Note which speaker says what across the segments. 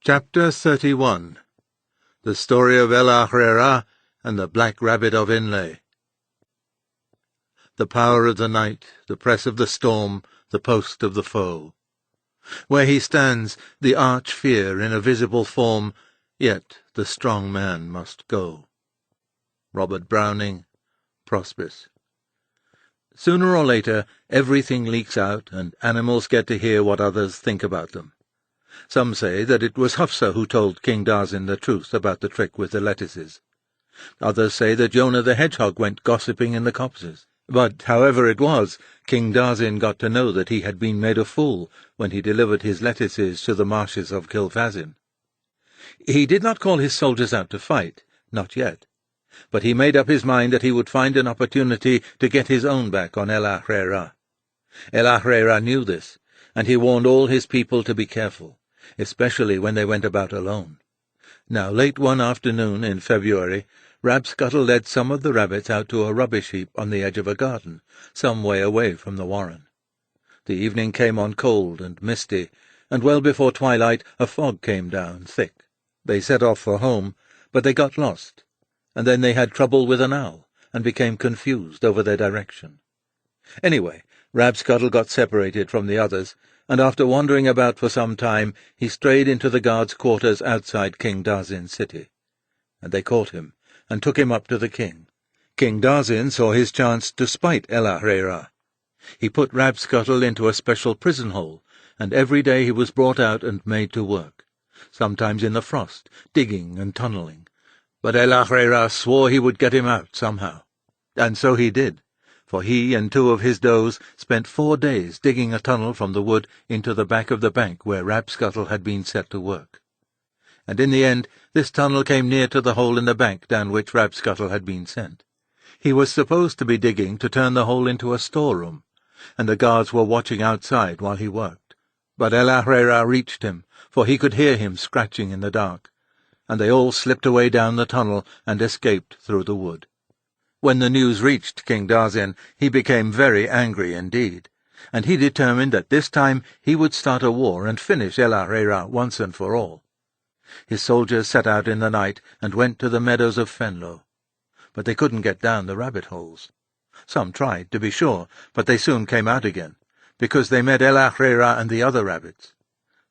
Speaker 1: Chapter 31. The Story of El Ahrera and the Black Rabbit of Inlay. The power of the night, the press of the storm, the post of the foe. Where he stands, the arch fear in a visible form, yet the strong man must go. Robert Browning, Prospice. Sooner or later, everything leaks out, and animals get to hear what others think about them. Some say that it was Hafsa who told King Darzin the truth about the trick with the lettuces. Others say that Jonah the Hedgehog went gossiping in the copses. But however it was, King Darzin got to know that he had been made a fool when he delivered his lettuces to the marshes of Kilfazin. He did not call his soldiers out to fight, not yet, but he made up his mind that he would find an opportunity to get his own back on El Ahrera. El Ahrera knew this, and he warned all his people to be careful, especially when they went about alone. Now, late one afternoon in February, Rabscuttle led some of the rabbits out to a rubbish heap on the edge of a garden, some way away from the warren. The evening came on cold and misty, and well before twilight a fog came down thick. They set off for home, but they got lost, and then they had trouble with an owl, and became confused over their direction. Anyway, Rabscuttle got separated from the others, and after wandering about for some time, he strayed into the guards' quarters outside King Darzin's city. And they caught him, and took him up to the king. King Darzin saw his chance to spite El Ahrera. He put Rabscuttle into a special prison-hole, and every day he was brought out and made to work, sometimes in the frost, digging and tunnelling. But El Ahrera swore he would get him out somehow. And so he did, for he and two of his does spent 4 days digging a tunnel from the wood into the back of the bank where Rabscuttle had been set to work. And in the end, this tunnel came near to the hole in the bank down which Rabscuttle had been sent. He was supposed to be digging to turn the hole into a storeroom, and the guards were watching outside while he worked. But El Ahrera reached him, for he could hear him scratching in the dark, and they all slipped away down the tunnel and escaped through the wood. When the news reached King Darzin, he became very angry indeed, and he determined that this time he would start a war and finish El Ahrera once and for all. His soldiers set out in the night and went to the meadows of Fenlo, but they couldn't get down the rabbit-holes. Some tried, to be sure, but they soon came out again, because they met El Ahrera and the other rabbits.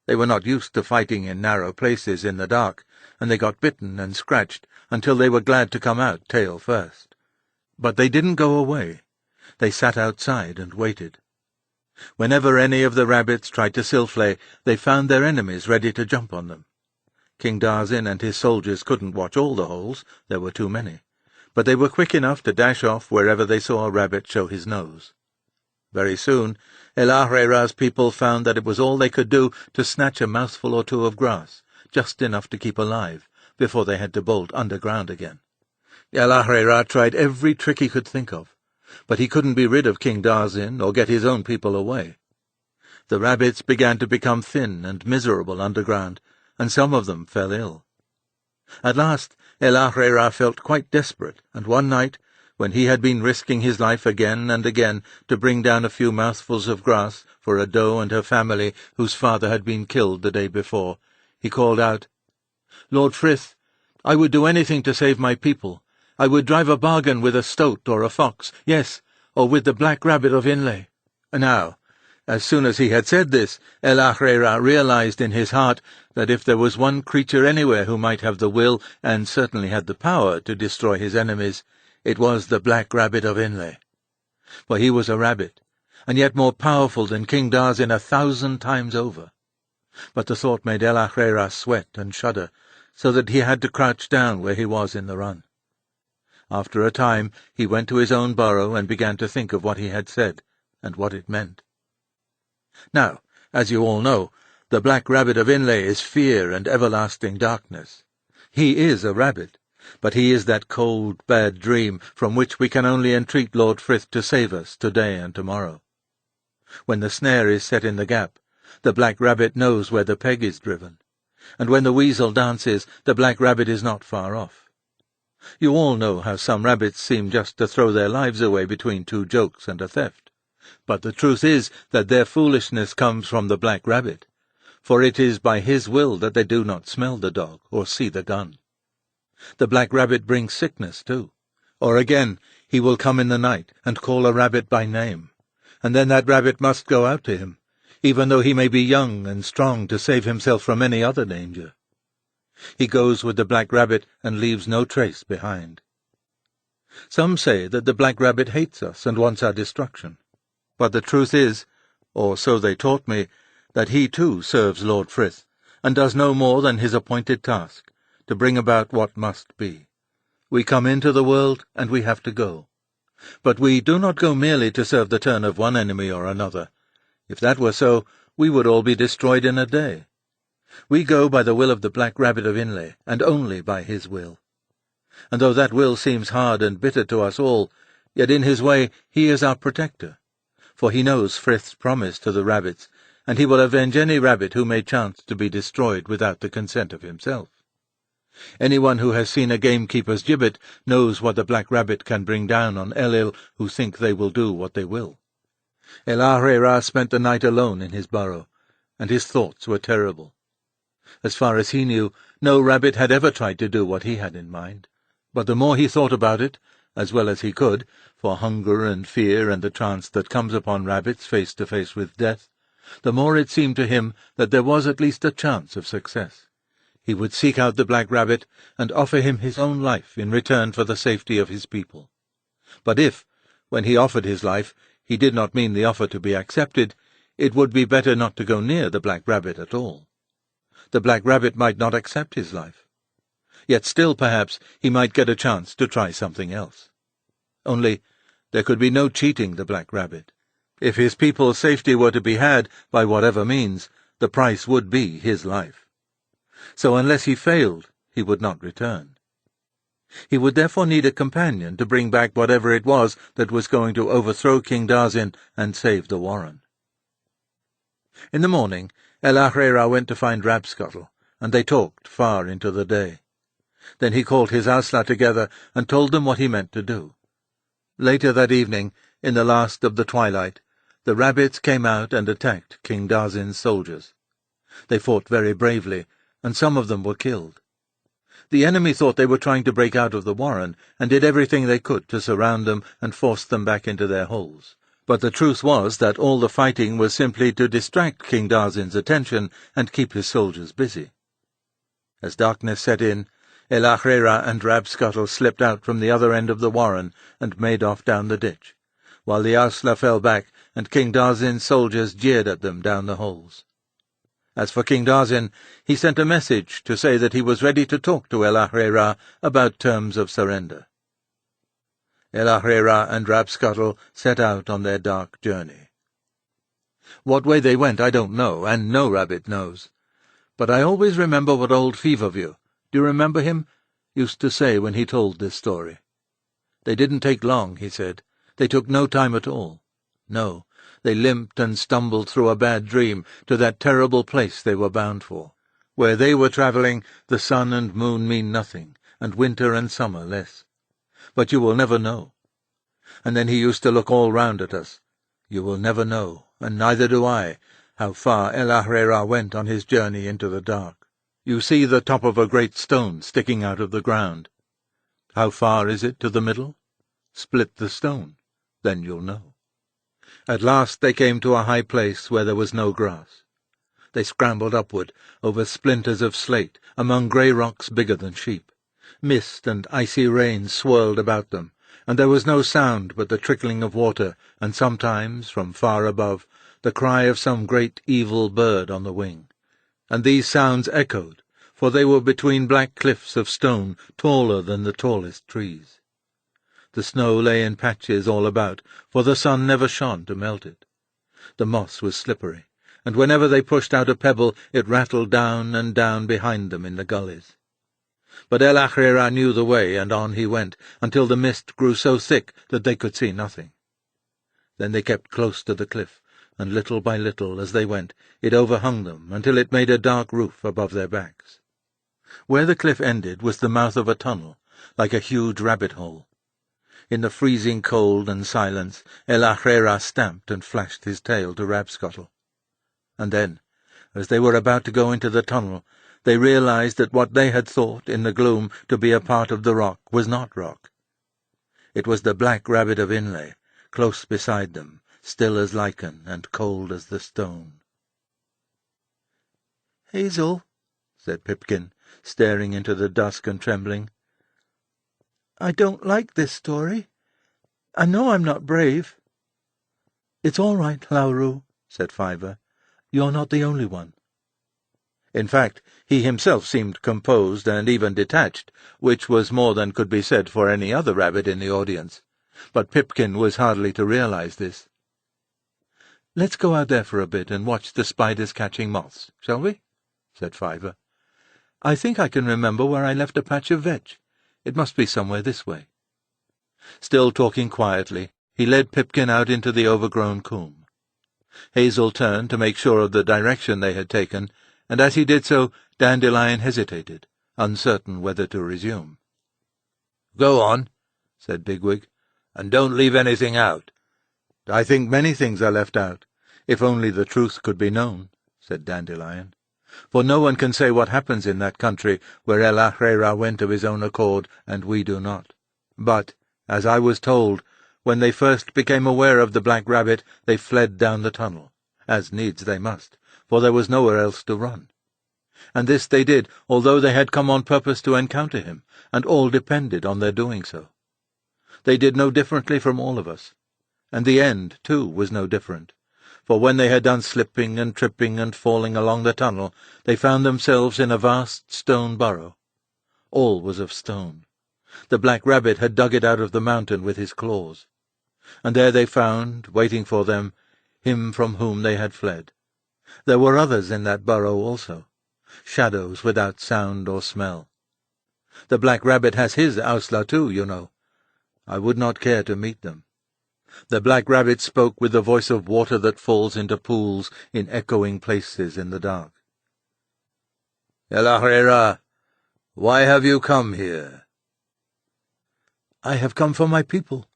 Speaker 1: They were not used to fighting in narrow places in the dark, and they got bitten and scratched until they were glad to come out tail first. But they didn't go away. They sat outside and waited. Whenever any of the rabbits tried to silflay, they found their enemies ready to jump on them. King Darzin and his soldiers couldn't watch all the holes, there were too many, but they were quick enough to dash off wherever they saw a rabbit show his nose. Very soon, El Ahrera's people found that it was all they could do to snatch a mouthful or two of grass, just enough to keep alive, before they had to bolt underground again. El Ahrera tried every trick he could think of, but he couldn't be rid of King Darzin or get his own people away. The rabbits began to become thin and miserable underground, and some of them fell ill. At last, El Ahrera felt quite desperate, and one night, when he had been risking his life again and again to bring down a few mouthfuls of grass for a doe and her family whose father had been killed the day before, he called out, "Lord Frith, I would do anything to save my people. I would drive a bargain with a stoat or a fox, yes, or with the Black Rabbit of Inlay." Now, as soon as he had said this, El Ahrera realized in his heart that if there was one creature anywhere who might have the will, and certainly had the power, to destroy his enemies, it was the Black Rabbit of Inlay. For he was a rabbit, and yet more powerful than King Darzin 1,000 times over. But the thought made El Ahrera sweat and shudder, so that he had to crouch down where he was in the run. After a time he went to his own burrow and began to think of what he had said, and what it meant. Now, as you all know, the Black Rabbit of Inlay is fear and everlasting darkness. He is a rabbit, but he is that cold, bad dream from which we can only entreat Lord Frith to save us today and tomorrow. When the snare is set in the gap, the Black Rabbit knows where the peg is driven, and when the weasel dances, the Black Rabbit is not far off. You all know how some rabbits seem just to throw their lives away between 2 jokes and a theft. But the truth is that their foolishness comes from the Black Rabbit, for it is by his will that they do not smell the dog or see the gun. The black rabbit brings sickness too. Or again, he will come in the night and call a rabbit by name, and then that rabbit must go out to him, even though he may be young and strong to save himself from any other danger. He goes with the black rabbit and leaves no trace behind. Some say that the black rabbit hates us and wants our destruction. But the truth is, or so they taught me, that he too serves Lord Frith, and does no more than his appointed task, to bring about what must be. We come into the world, and we have to go. But we do not go merely to serve the turn of one enemy or another. If that were so, we would all be destroyed in a day. We go by the will of the Black Rabbit of Inlé, and only by his will. And though that will seems hard and bitter to us all, yet in his way he is our protector. For he knows Frith's promise to the rabbits, and he will avenge any rabbit who may chance to be destroyed without the consent of himself. Anyone who has seen a gamekeeper's gibbet knows what the black rabbit can bring down on Elil who think they will do what they will. El Ahriar spent the night alone in his burrow, and his thoughts were terrible. As far as he knew, no rabbit had ever tried to do what he had in mind, but the more he thought about it, as well as he could, for hunger and fear and the chance that comes upon rabbits face to face with death, the more it seemed to him that there was at least a chance of success. He would seek out the black rabbit and offer him his own life in return for the safety of his people. But if, when he offered his life, he did not mean the offer to be accepted, it would be better not to go near the black rabbit at all. The black rabbit might not accept his life. Yet still, perhaps, he might get a chance to try something else. Only, there could be no cheating the black rabbit. If his people's safety were to be had by whatever means, the price would be his life. So unless he failed, he would not return. He would therefore need a companion to bring back whatever it was that was going to overthrow King Darzin and save the warren. In the morning, El Ahriar went to find Rabscuttle, and they talked far into the day. Then he called his Asla together and told them what he meant to do. Later that evening, in the last of the twilight, the rabbits came out and attacked King Darzin's soldiers. They fought very bravely, and some of them were killed. The enemy thought they were trying to break out of the warren, and did everything they could to surround them and force them back into their holes. But the truth was that all the fighting was simply to distract King Darzin's attention and keep his soldiers busy. As darkness set in, El Ahriar and Rabscuttle slipped out from the other end of the warren and made off down the ditch, while the Asla fell back and King Darzin's soldiers jeered at them down the holes. As for King Darzin, he sent a message to say that he was ready to talk to El Ahriar about terms of surrender. El Ahriar and Rabscuttle set out on their dark journey. What way they went I don't know, and no rabbit knows. But I always remember what old Feverview, do you remember him, used to say when he told this story. They didn't take long, he said. They took no time at all. No, they limped and stumbled through a bad dream to that terrible place they were bound for. Where they were travelling, the sun and moon mean nothing, and winter and summer less. But you will never know. And then he used to look all round at us. You will never know, and neither do I, how far El Ahriar went on his journey into the dark. You see the top of a great stone sticking out of the ground. How far is it to the middle? Split the stone, then you'll know. At last they came to a high place where there was no grass. They scrambled upward, over splinters of slate, among grey rocks bigger than sheep. Mist and icy rain swirled about them, and there was no sound but the trickling of water, and sometimes, from far above, the cry of some great evil bird on the wing. And these sounds echoed, for they were between black cliffs of stone taller than the tallest trees. The snow lay in patches all about, for the sun never shone to melt it. The moss was slippery, and whenever they pushed out a pebble it rattled down and down behind them in the gullies. But El Ahriar knew the way, and on he went, until the mist grew so thick that they could see nothing. Then they kept close to the cliff, and little by little, as they went, it overhung them until it made a dark roof above their backs. Where the cliff ended was the mouth of a tunnel, like a huge rabbit-hole. In the freezing cold and silence, El Ahriar stamped and flashed his tail to Rabscuttle. And then, As they were about to go into the tunnel, they realized that what they had thought, in the gloom, to be a part of the rock was not rock. It was the Black Rabbit of Inlay, close beside them, still as lichen and cold as the stone. "Hazel," said Pipkin, staring into the dusk and trembling, "I don't like this story. I know I'm not brave." "It's all right, Lauru," said Fiver. "You're not the only one." In fact, he himself seemed composed and even detached, which was more than could be said for any other rabbit in the audience. But Pipkin was hardly to realize this. "Let's go out there for a bit and watch the spiders catching moths, shall we?" said Fiver. "I think I can remember where I left a patch of vetch. It must be somewhere this way." Still talking quietly, he led Pipkin out into the overgrown coombe. Hazel turned to make sure of the direction they had taken, and as he did so, Dandelion hesitated, uncertain whether to resume. "Go on," said Bigwig, "and don't leave anything out." "I think many things are left out, if only the truth could be known," said Dandelion. "For no one can say what happens in that country where El Ahreira went of his own accord, and we do not. But, as I was told, when they first became aware of the Black Rabbit, they fled down the tunnel, as needs they must, for there was nowhere else to run. And this they did, although they had come on purpose to encounter him, and all depended on their doing so. They did no differently from all of us, and the end, too, was no different, for when they had done slipping and tripping and falling along the tunnel, they found themselves in a vast stone burrow. All was of stone. The Black Rabbit had dug it out of the mountain with his claws. And there they found, waiting for them, him from whom they had fled. There were others in that burrow also, shadows without sound or smell. The Black Rabbit has his Ausla too, you know. I would not care to meet them. The Black Rabbit spoke with the voice of water that falls into pools in echoing places in the dark. "El Ahreira, why have you come here?" "I have come for my people,"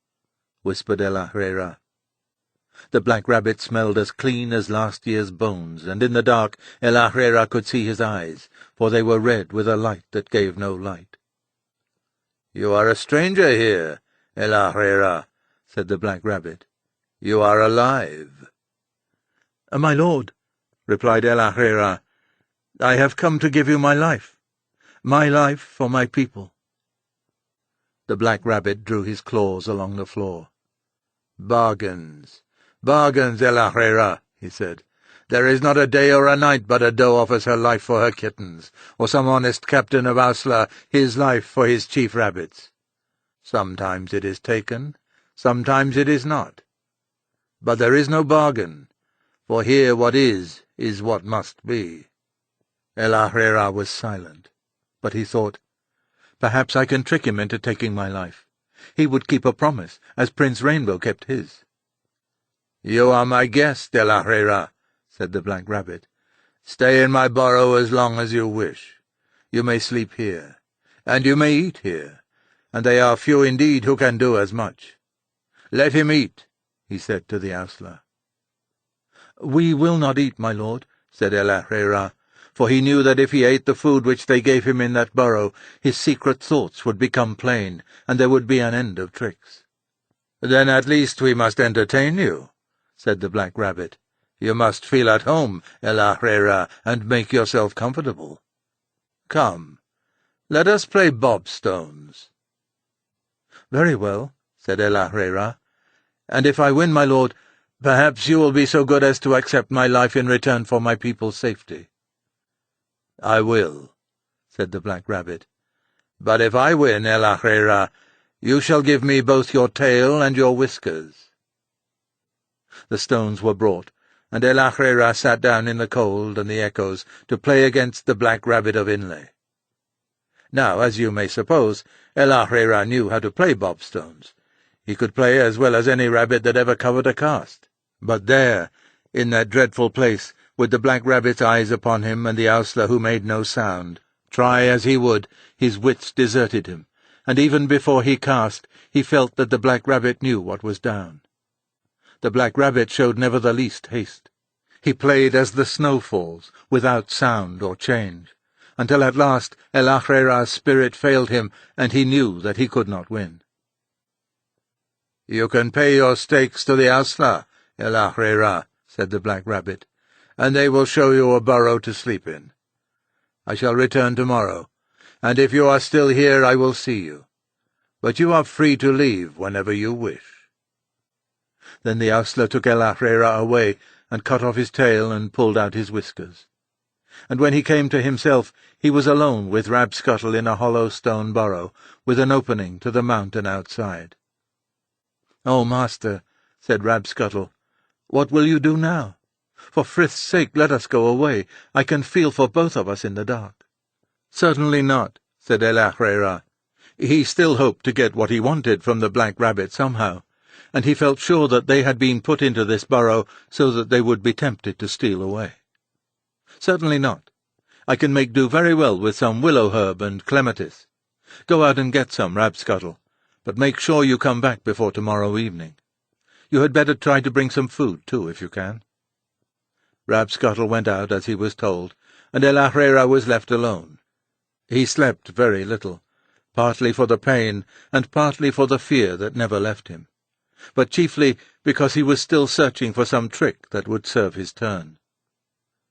Speaker 1: whispered El Ahreira. The Black Rabbit smelled as clean as last year's bones, and in the dark El Ahreira could see his eyes, for they were red with a light that gave no light. "You are a stranger here, El Ahreira," said the Black Rabbit. "You are alive." "My lord," replied El Ahreira, "I have come to give you my life for my people." The Black Rabbit drew his claws along the floor. "Bargains, bargains, El Ahreira," he said. "There is not a day or a night but a doe offers her life for her kittens, or some honest captain of Ausla his life for his chief rabbits. Sometimes it is taken, sometimes it is not. But there is no bargain, for here what is what must be." El Ahreira was silent, but he thought, "Perhaps I can trick him into taking my life. He would keep a promise, as Prince Rainbow kept his." "You are my guest, El Ahreira," said the Black Rabbit. "Stay in my burrow as long as you wish. You may sleep here, and you may eat here, and they are few indeed who can do as much. Let him eat," he said to the Ausla. "We will not eat, my lord," said El Ahreira, for he knew that if he ate the food which they gave him in that burrow, his secret thoughts would become plain, and there would be an end of tricks. "Then at least we must entertain you," said the Black Rabbit. "You must feel at home, El Ahreira, and make yourself comfortable. Come, let us play bobstones." "Very well," said El Ahreira, "and if I win, my lord, perhaps you will be so good as to accept my life in return for my people's safety." "I will," said the Black Rabbit. "But if I win, El Ahreira, you shall give me both your tail and your whiskers." The stones were brought, and El Ahreira sat down in the cold and the echoes to play against the Black Rabbit of Inlay. Now, as you may suppose, El Ahreira knew how to play bobstones. He could play as well as any rabbit that ever covered a cast. But there, in that dreadful place, with the Black Rabbit's eyes upon him and the Ausla who made no sound, try as he would, his wits deserted him, and even before he cast, he felt that the Black Rabbit knew what was down. The Black Rabbit showed never the least haste. He played as the snow falls, without sound or change, until at last El-Ahrairah's spirit failed him, and he knew that he could not win. "You can pay your stakes to the Ausla, El-Ahrairah," said the Black Rabbit, "and they will show you a burrow to sleep in. I shall return tomorrow, and if you are still here I will see you. But you are free to leave whenever you wish." Then the Ausla took El-Ahrairah away, and cut off his tail and pulled out his whiskers. And when he came to himself, he was alone with Rabscuttle in a hollow stone burrow, with an opening to the mountain outside. "Oh, master," said Rabscuttle, "what will you do now? For Frith's sake, let us go away. I can feel for both of us in the dark." "Certainly not," said El-Ahrairah. He still hoped to get what he wanted from the Black Rabbit somehow, and he felt sure that they had been put into this burrow so that they would be tempted to steal away. "Certainly not. I can make do very well with some willow herb and clematis. Go out and get some, Rabscuttle, but make sure you come back before tomorrow evening. You had better try to bring some food, too, if you can." Rabscuttle went out as he was told, and El-Ahrairah was left alone. He slept very little, partly for the pain and partly for the fear that never left him, but chiefly because he was still searching for some trick that would serve his turn.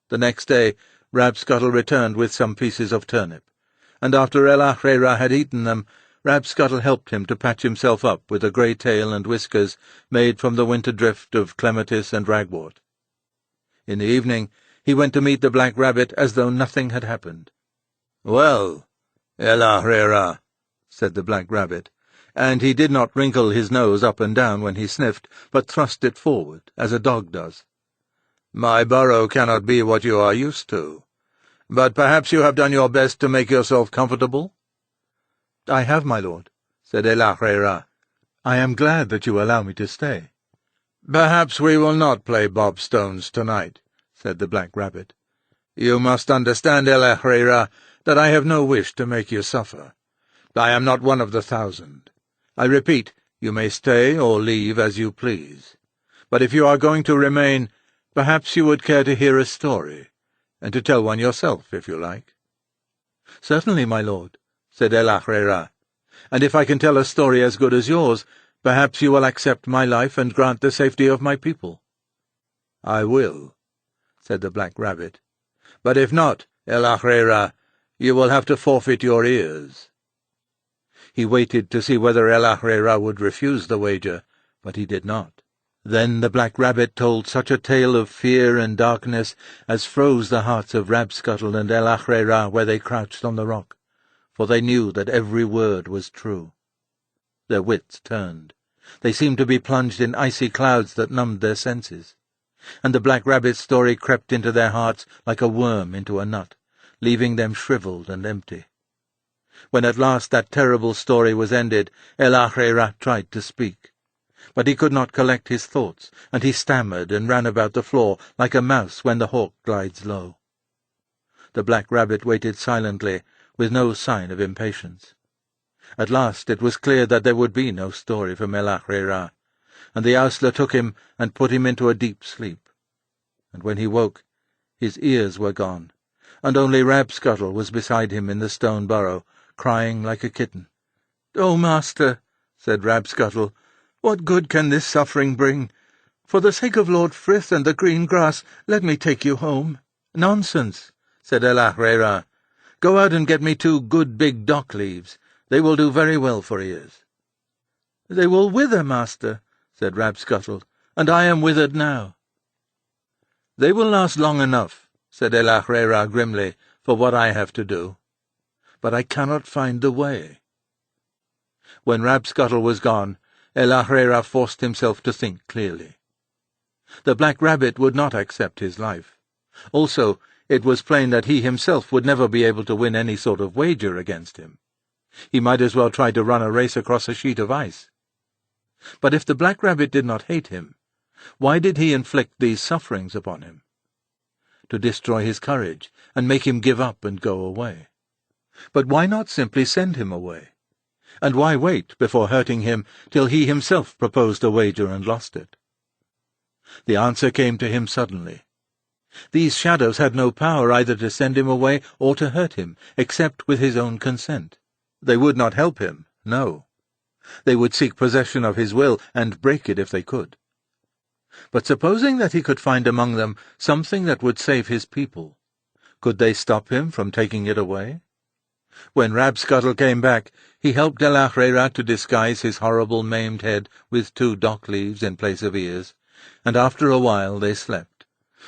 Speaker 1: The next day Rabscuttle returned with some pieces of turnip, and after El-Ahrairah had eaten them, Rabscuttle helped him to patch himself up with a grey tail and whiskers made from the winter drift of clematis and ragwort. In the evening he went to meet the Black Rabbit as though nothing had happened. "Well, El-Ahrairah," said the Black Rabbit, and he did not wrinkle his nose up and down when he sniffed, but thrust it forward, as a dog does. "My burrow cannot be what you are used to, but perhaps you have done your best to make yourself comfortable?" "I have, my lord," said El-Ahrairah. "I am glad that you allow me to stay." "Perhaps we will not play bobstones tonight," said the Black Rabbit. "You must understand, El-Ahrairah, that I have no wish to make you suffer. I am not one of the 1,000. I repeat, you may stay or leave as you please. But if you are going to remain, perhaps you would care to hear a story, and to tell one yourself, if you like." "Certainly, my lord," said El-Ahrairah, "and if I can tell a story as good as yours, perhaps you will accept my life and grant the safety of my people." "I will," said the Black Rabbit. "But if not, El-Ahrairah, you will have to forfeit your ears." He waited to see whether El-Ahrairah would refuse the wager, but he did not. Then the Black Rabbit told such a tale of fear and darkness as froze the hearts of Rabscuttle and El-Ahrairah where they crouched on the rock, for they knew that every word was true. Their wits turned. They seemed to be plunged in icy clouds that numbed their senses, and the Black Rabbit's story crept into their hearts like a worm into a nut, leaving them shriveled and empty. When at last that terrible story was ended, El-Ahrairah tried to speak, but he could not collect his thoughts, and he stammered and ran about the floor like a mouse when the hawk glides low. The Black Rabbit waited silently, with no sign of impatience. At last it was clear that there would be no story from El-Ahrairah, and the Ausla took him and put him into a deep sleep. And when he woke, his ears were gone, and only Rabscuttle was beside him in the stone burrow, crying like a kitten. "Oh, master," said Rabscuttle, "what good can this suffering bring? For the sake of Lord Frith and the green grass, let me take you home." "Nonsense," said El-Ahrairah. "Go out and get me 2 good big dock leaves. They will do very well for ears." "They will wither, master," said Rabscuttle, "and I am withered now." "They will last long enough," said El-Ahrairah grimly, "for what I have to do. But I cannot find the way." When Rabscuttle was gone, El-Ahrairah forced himself to think clearly. The Black Rabbit would not accept his life. Also, it was plain that he himself would never be able to win any sort of wager against him. He might as well try to run a race across a sheet of ice. But if the Black Rabbit did not hate him, why did he inflict these sufferings upon him? To destroy his courage, and make him give up and go away. But why not simply send him away? And why wait before hurting him till he himself proposed a wager and lost it? The answer came to him suddenly. These shadows had no power either to send him away or to hurt him, except with his own consent. They would not help him, no. They would seek possession of his will and break it if they could. But supposing that he could find among them something that would save his people, could they stop him from taking it away? When Rabscuttle came back, he helped de la Hrera to disguise his horrible maimed head with 2 dock leaves in place of ears, and after a while they slept.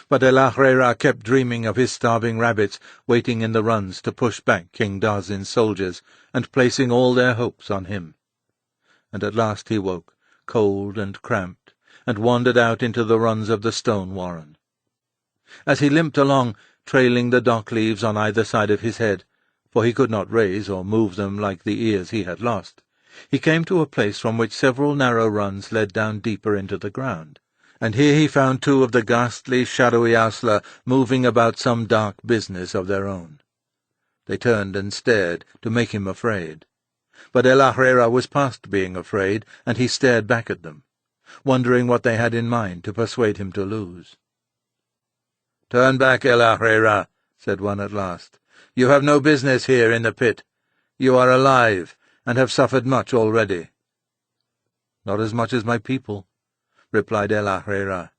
Speaker 1: But de la Hrera kept dreaming of his starving rabbits waiting in the runs to push back King Darzin's soldiers, and placing all their hopes on him. And at last he woke, cold and cramped, and wandered out into the runs of the stone warren. As he limped along, trailing the dock leaves on either side of his head, for he could not raise or move them like the ears he had lost, he came to a place from which several narrow runs led down deeper into the ground, and here he found 2 of the ghastly, shadowy Asla moving about some dark business of their own. They turned and stared to make him afraid. But de la Hrera was past being afraid, and he stared back at them, wondering what they had in mind to persuade him to lose. "Turn back, de la Hrera," said one at last. "You have no business here in the pit. You are alive, and have suffered much already." "Not as much as my people," replied de la Hrera.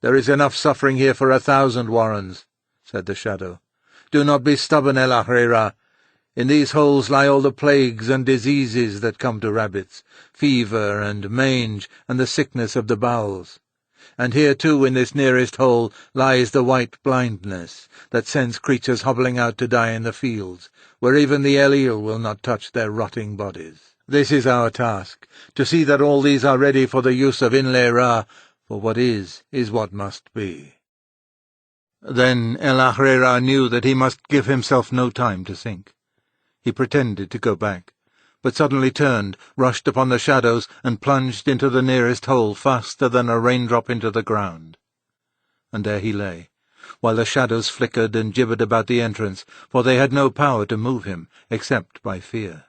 Speaker 1: "There is enough suffering here for 1,000 warrens," said the shadow. "Do not be stubborn, de la Hrera. In these holes lie all the plagues and diseases that come to rabbits, fever and mange and the sickness of the bowels. And here, too, in this nearest hole, lies the white blindness that sends creatures hobbling out to die in the fields, where even the Elil will not touch their rotting bodies. This is our task, to see that all these are ready for the use of Inle Ra, for what is what must be." Then de la Hrera knew that he must give himself no time to think. He pretended to go back, but suddenly turned, rushed upon the shadows, and plunged into the nearest hole faster than a raindrop into the ground. And there he lay, while the shadows flickered and gibbered about the entrance, for they had no power to move him, except by fear.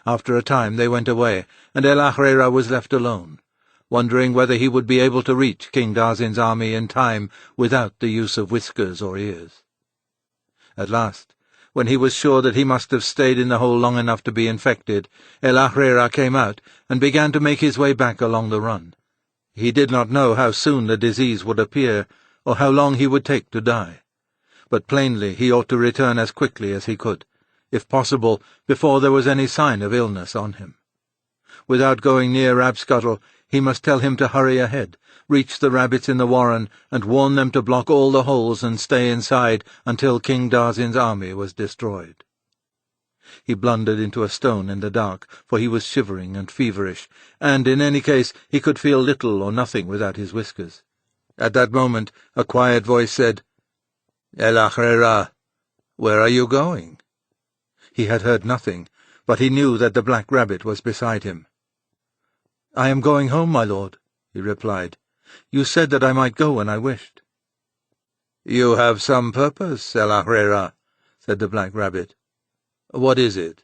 Speaker 1: After a time they went away, and de la Hrera was left alone, wondering whether he would be able to reach King Darzin's army in time without the use of whiskers or ears. At last, when he was sure that he must have stayed in the hole long enough to be infected, de la Hrera came out and began to make his way back along the run. He did not know how soon the disease would appear, or how long he would take to die, but plainly he ought to return as quickly as he could, if possible before there was any sign of illness on him. Without going near Rabscuttle, he must tell him to hurry ahead, reach the rabbits in the warren, and warn them to block all the holes and stay inside until King Darzin's army was destroyed. He blundered into a stone in the dark, for he was shivering and feverish, and in any case he could feel little or nothing without his whiskers. At that moment a quiet voice said, "De la Hrera, where are you going?" He had heard nothing, but he knew that the black rabbit was beside him. "I am going home, my lord," he replied. "You said that I might go when I wished." "You have some purpose, de la Hrera," said the black rabbit. "What is it?"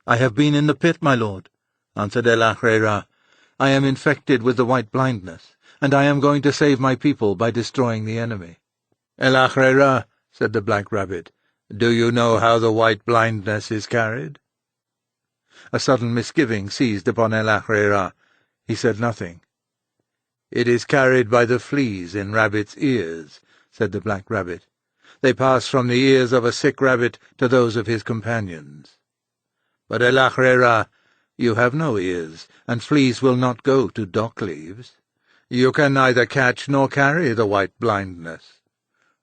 Speaker 1: "I have been in the pit, my lord," answered de la Hrera. "I am infected with the white blindness, and I am going to save my people by destroying the enemy." "De la Hrera," said the black rabbit, "do you know how the white blindness is carried?" A sudden misgiving seized upon de la Hrera. He said nothing. "It is carried by the fleas in rabbits' ears," said the black rabbit. "They pass from the ears of a sick rabbit to those of his companions. But, de la Hrera, you have no ears, and fleas will not go to dock leaves. You can neither catch nor carry the white blindness."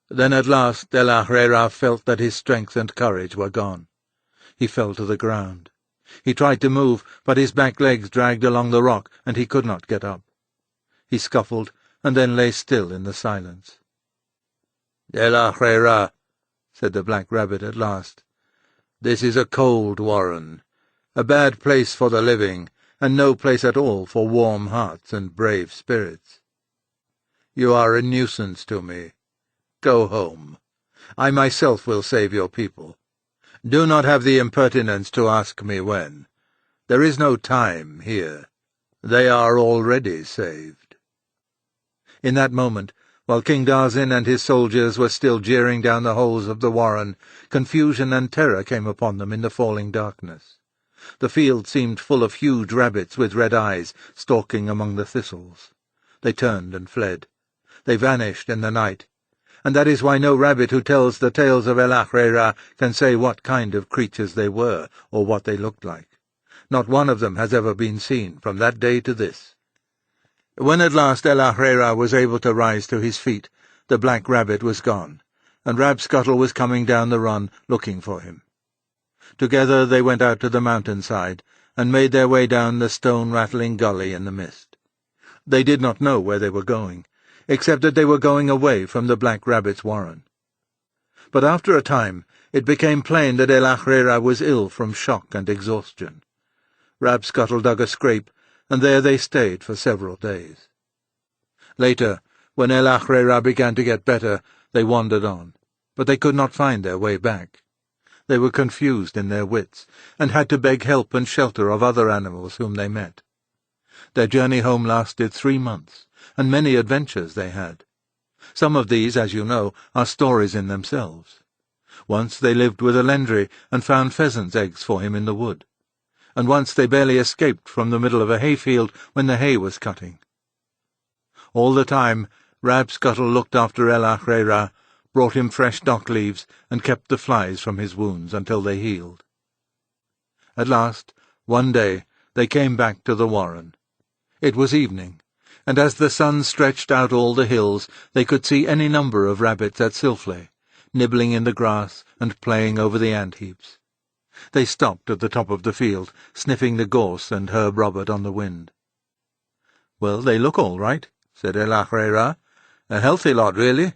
Speaker 1: Then at last de la Hrera felt that his strength and courage were gone. He fell to the ground. He tried to move, but his back legs dragged along the rock, and he could not get up. He scuffled, and then lay still in the silence. "De la Hrera," said the black rabbit at last, "this is a cold warren, a bad place for the living, and no place at all for warm hearts and brave spirits. You are a nuisance to me. Go home. I myself will save your people. Do not have the impertinence to ask me when. There is no time here. They are already saved." In that moment, While King Darzin and his soldiers were still jeering down the holes of the warren, confusion and terror came upon them in the falling darkness. The field seemed full of huge rabbits with red eyes stalking among the thistles. They turned and fled. They vanished in the night, and that is why no rabbit who tells the tales of El Ahrairah can say what kind of creatures they were or what they looked like. Not one of them has ever been seen from that day to this. When at last El Ahrairah was able to rise to his feet, the black rabbit was gone, and Rabscuttle was coming down the run looking for him. Together they went out to the mountainside, and made their way down the stone-rattling gully in the mist. They did not know where they were going, except that they were going away from the black rabbit's warren. But after a time it became plain that El Ahrairah was ill from shock and exhaustion. Rabscuttle dug a scrape, and there they stayed for several days. Later, when El Ahrairah began to get better, they wandered on, but they could not find their way back. They were confused in their wits, and had to beg help and shelter of other animals whom they met. Their journey home lasted 3 months, and many adventures they had. Some of these, as you know, are stories in themselves. Once they lived with a Lendry, and found pheasants' eggs for him in the wood. And once they barely escaped from the middle of a hayfield when the hay was cutting. All the time, Rabscuttle looked after El Ahrairah, brought him fresh dock leaves, and kept the flies from his wounds until they healed. At last, one day, they came back to the warren. It was evening, and as the sun stretched out all the hills, they could see any number of rabbits at Silfley, nibbling in the grass and playing over the ant-heaps. They stopped at the top of the field, sniffing the gorse and Herb Robert on the wind. "Well, they look all right," said El Ahrairah. "A healthy lot, really.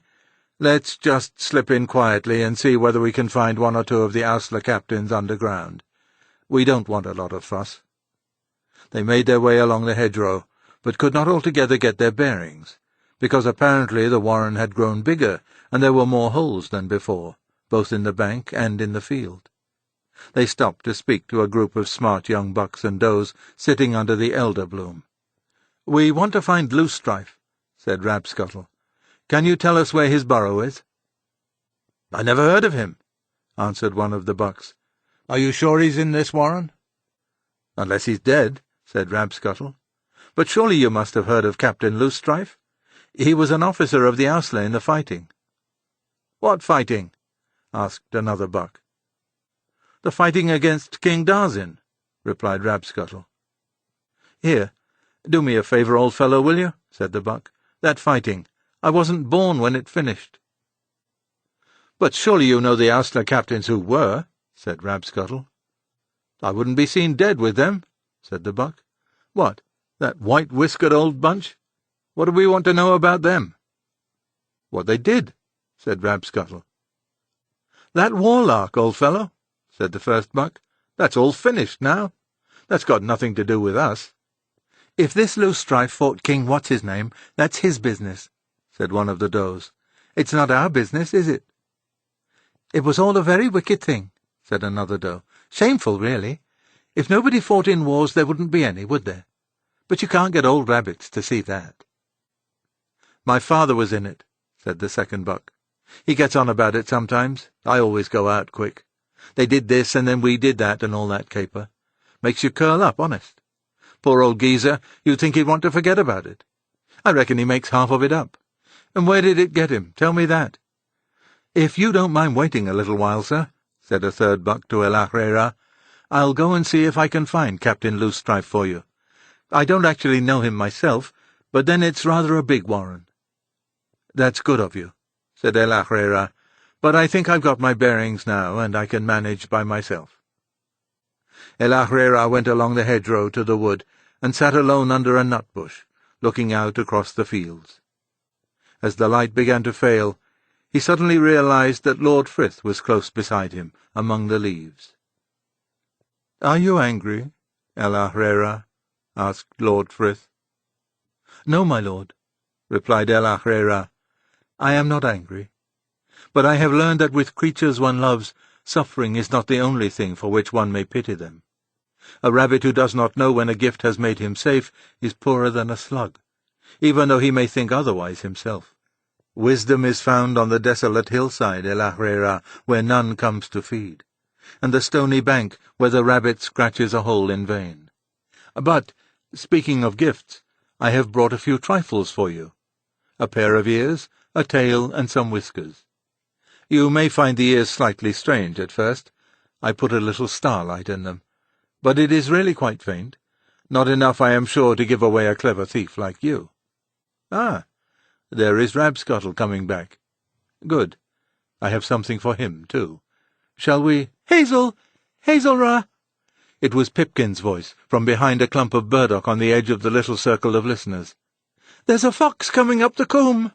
Speaker 1: Let's just slip in quietly and see whether we can find 1 or 2 of the Owsler captains underground. We don't want a lot of fuss." They made their way along the hedgerow, but could not altogether get their bearings, because apparently the warren had grown bigger, and there were more holes than before, both in the bank and in the field. They stopped to speak to a group of smart young bucks and does sitting under the elder bloom. "We want to find Loosestrife," said Rabscuttle. "Can you tell us where his burrow is?" "I never heard of him," answered one of the bucks. "Are you sure he's in this warren?" "Unless he's dead," said Rabscuttle. "But surely you must have heard of Captain Loosestrife? He was an officer of the Owsler in the fighting." "What fighting?" asked another buck. "The fighting against King Darzin," replied Rabscuttle. "Here, do me a favour, old fellow, will you?" said the buck. "That fighting. I wasn't born when it finished." "But surely you know the Owsler captains who were," said Rabscuttle. "I wouldn't be seen dead with them," said the buck. "What, that white-whiskered old bunch? What do we want to know about them?" "What they did," said Rabscuttle. "That warlark, old fellow," said the first buck. "That's all finished now. That's got nothing to do with us." "If this Loosestrife fought King What's-his-name, that's his business," said one of the does. "It's not our business, is it?" "It was all a very wicked thing," said another doe. "Shameful, really. If nobody fought in wars, there wouldn't be any, would there? But you can't get old rabbits to see that." "My father was in it," said the second buck. "He gets on about it sometimes. I always go out quick. They did this, and then we did that, and all that caper. Makes you curl up, honest. Poor old geezer, you'd think he'd want to forget about it. I reckon he makes half of it up. And where did it get him? Tell me that." "If you don't mind waiting a little while, sir," said a third buck to El Ahrairah, "I'll go and see if I can find Captain Loosestrife for you. I don't actually know him myself, but then it's rather a big warren." "That's good of you," said El Ahrairah, "but I think I've got my bearings now, and I can manage by myself." El Ahrairah went along the hedgerow to the wood, and sat alone under a nut-bush, looking out across the fields. As the light began to fail, he suddenly realized that Lord Frith was close beside him, among the leaves. "Are you angry, El Ahrairah?" asked Lord Frith. "No, my lord," replied El Ahrairah. "I am not angry. But I have learned that with creatures one loves, suffering is not the only thing for which one may pity them. A rabbit who does not know when a gift has made him safe is poorer than a slug, even though he may think otherwise himself. Wisdom is found on the desolate hillside, El Ahrera, where none comes to feed, and the stony bank where the rabbit scratches a hole in vain. But, speaking of gifts, I have brought a few trifles for you. A pair of ears, a tail, and some whiskers. You may find the ears slightly strange at first. I put a little starlight in them. But it is really quite faint. Not enough, I am sure, to give away a clever thief like you. Ah, there is Rabscottle coming back. Good. I have something for him, too. Shall we— Hazel! Hazelra! It was Pipkin's voice, from behind a clump of burdock on the edge of the little circle of listeners. There's a fox coming up the combe!